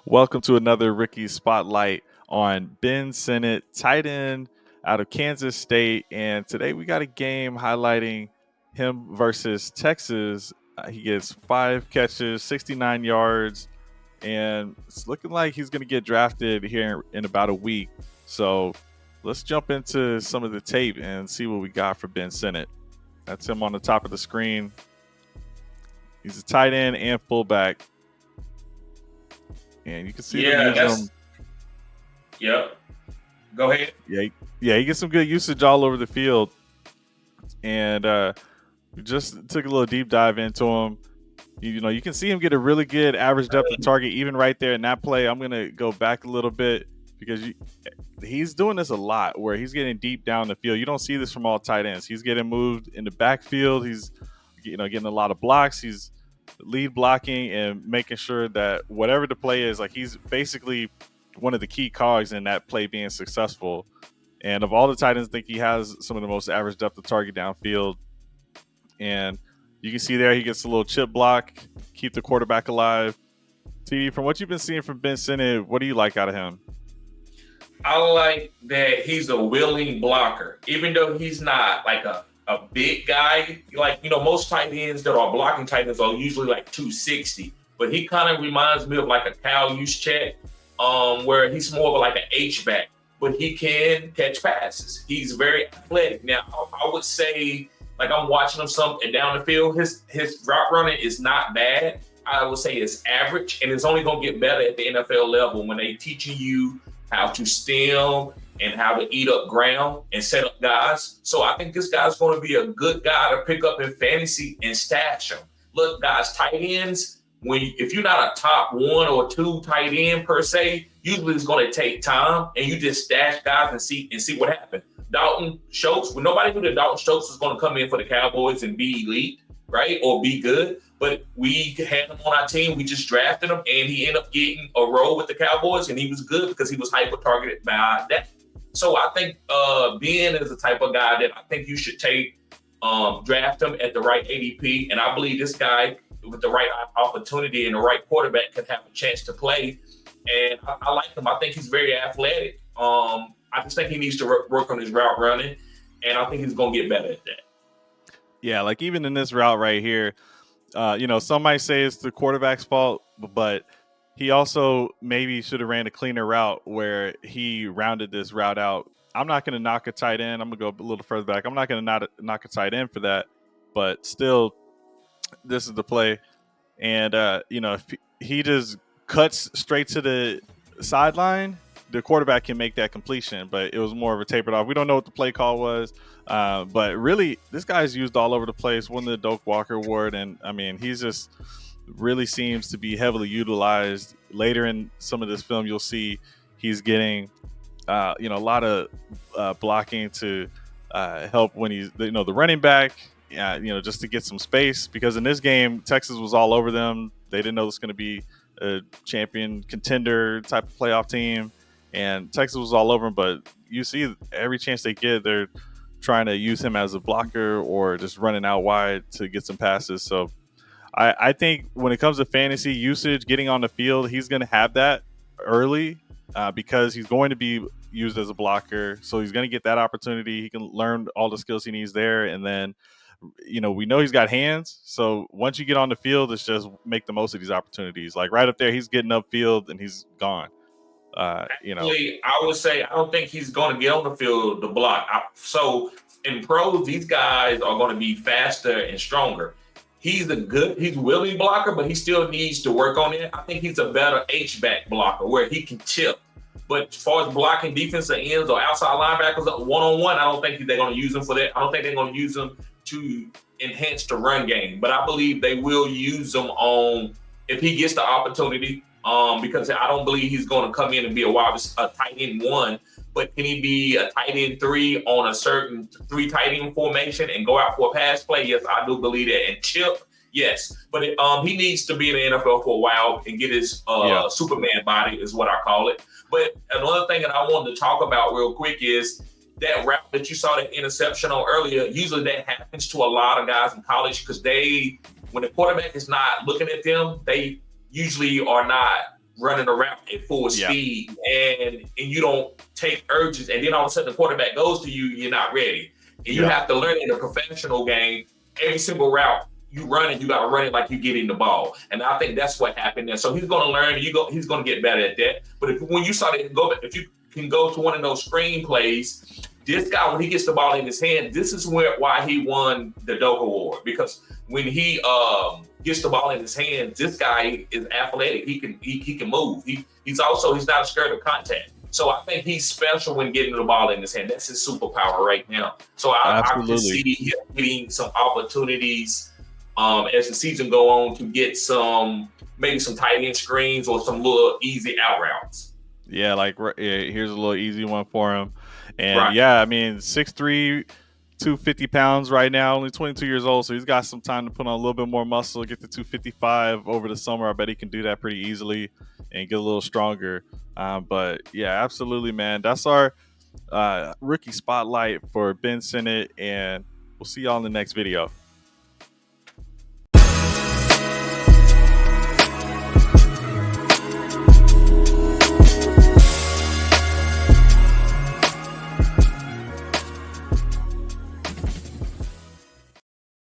Welcome to another Rookie Spotlight on Ben Sinnott, tight end out of Kansas State. And today we got a game highlighting him versus Texas. He gets 5 catches, 69 yards, and it's looking like he's going to get drafted here in about a week. So let's jump into some of the tape and see what we got for Ben Sinnott. That's him on the top of the screen. He's a tight end and fullback. And you can see them use them. Yep. Go ahead. Yeah, he gets some good usage all over the field. And we just took a little deep dive into him. You can see him get a really good average depth of target, even right there in that play. I'm going to go back a little bit because he's doing this a lot where he's getting deep down the field. You don't see this from all tight ends. He's getting moved in the backfield. He's getting a lot of blocks. He's lead blocking and making sure that whatever the play is, like he's basically one of the key cogs in that play being successful. And of all the tight ends, I think he has some of the most average depth of target downfield. And you can see there he gets a little chip block, keep the quarterback alive. TD, from what you've been seeing from Ben Sinnott, what do you like out of him? I like that he's a willing blocker, even though he's not like a big guy. Like, most tight ends that are blocking tight ends are usually like 260, but he kind of reminds me of like a Kyle Juszczyk, where he's more of like an H-back, but he can catch passes. He's very athletic. Now, I would say, like, I'm watching him some down the field, his route running is not bad. I would say it's average, and it's only going to get better at the NFL level when they teaching you how to stem and how to eat up ground and set up guys. So I think this guy's going to be a good guy to pick up in fantasy and stash him. Look, guys, tight ends, if you're not a top 1 or 2 tight end per se, usually it's going to take time, and you just stash guys and see what happens. Dalton Schultz, nobody knew that Dalton Schultz was going to come in for the Cowboys and be elite, right, or be good. But we had him on our team. We just drafted him, and he ended up getting a role with the Cowboys, and he was good because he was hyper-targeted by that. So I think Ben is the type of guy that I think you should draft him at the right ADP. And I believe this guy, with the right opportunity and the right quarterback, could have a chance to play. And I like him. I think he's very athletic. I just think he needs to work on his route running, and I think he's going to get better at that. Yeah, like even in this route right here, some might say it's the quarterback's fault, but he also maybe should have ran a cleaner route where he rounded this route out. I'm not going to knock a tight end. I'm going to go a little further back. I'm not going to knock a tight end for that, but still, this is the play. And, if he just cuts straight to the sideline, the quarterback can make that completion, but it was more of a tapered off. We don't know what the play call was, but really, this guy's used all over the place. Won the Doak Walker Award, and I mean, he's just really seems to be heavily utilized. Later in some of this film, you'll see he's getting, a lot of blocking to help when he's, the running back, just to get some space. Because in this game, Texas was all over them. They didn't know it was going to be a champion contender type of playoff team. And Texas was all over him, but you see every chance they get, they're trying to use him as a blocker or just running out wide to get some passes. So I think when it comes to fantasy usage, getting on the field, he's going to have that early because he's going to be used as a blocker. So he's going to get that opportunity. He can learn all the skills he needs there. And then, we know he's got hands. So once you get on the field, it's just make the most of these opportunities. Like right up there, he's getting upfield and he's gone. Actually, I would say I don't think he's going to get on the field to block. So in pros, these guys are going to be faster and stronger. He's willing blocker, but he still needs to work on it. I think he's a better H-back blocker where he can chip. But as far as blocking defensive ends or outside linebackers one-on-one, I don't think they're going to use him for that. I don't think they're going to use him to enhance the run game. But I believe they will use him if he gets the opportunity. Because I don't believe he's going to come in and be a tight end 1, but can he be a tight end 3 on a certain 3 tight end formation and go out for a pass play? Yes, I do believe that. And chip, yes, but he needs to be in the NFL for a while and get his Superman body is what I call it. But another thing that I wanted to talk about real quick is that route that you saw that interception on earlier. Usually that happens to a lot of guys in college because when the quarterback is not looking at them, they usually are not running around at full Yeah. speed, and you don't take urges, and then all of a sudden the quarterback goes to you, you're not ready. And you have to learn in a professional game, every single route you run it, you got to run it like you're getting the ball. And I think that's what happened there. So he's going to learn, he's going to get better at that. But when you start to go, if you can go to one of those screen plays, this guy, when he gets the ball in his hand, this is why he won the Doak Award. Because when he gets the ball in his hands, this guy is athletic. He can move. He's not scared of contact. So I think he's special when getting the ball in his hand. That's his superpower right now. So I can see him getting some opportunities as the season go on to get maybe some tight end screens or some little easy out routes. Yeah, here's a little easy one for him. And yeah, I mean, 6'3", 250 pounds right now, only 22 years old. So he's got some time to put on a little bit more muscle, get to 255 over the summer. I bet he can do that pretty easily and get a little stronger. But yeah, absolutely, man. That's our rookie spotlight for Ben Sinnott, and we'll see y'all in the next video.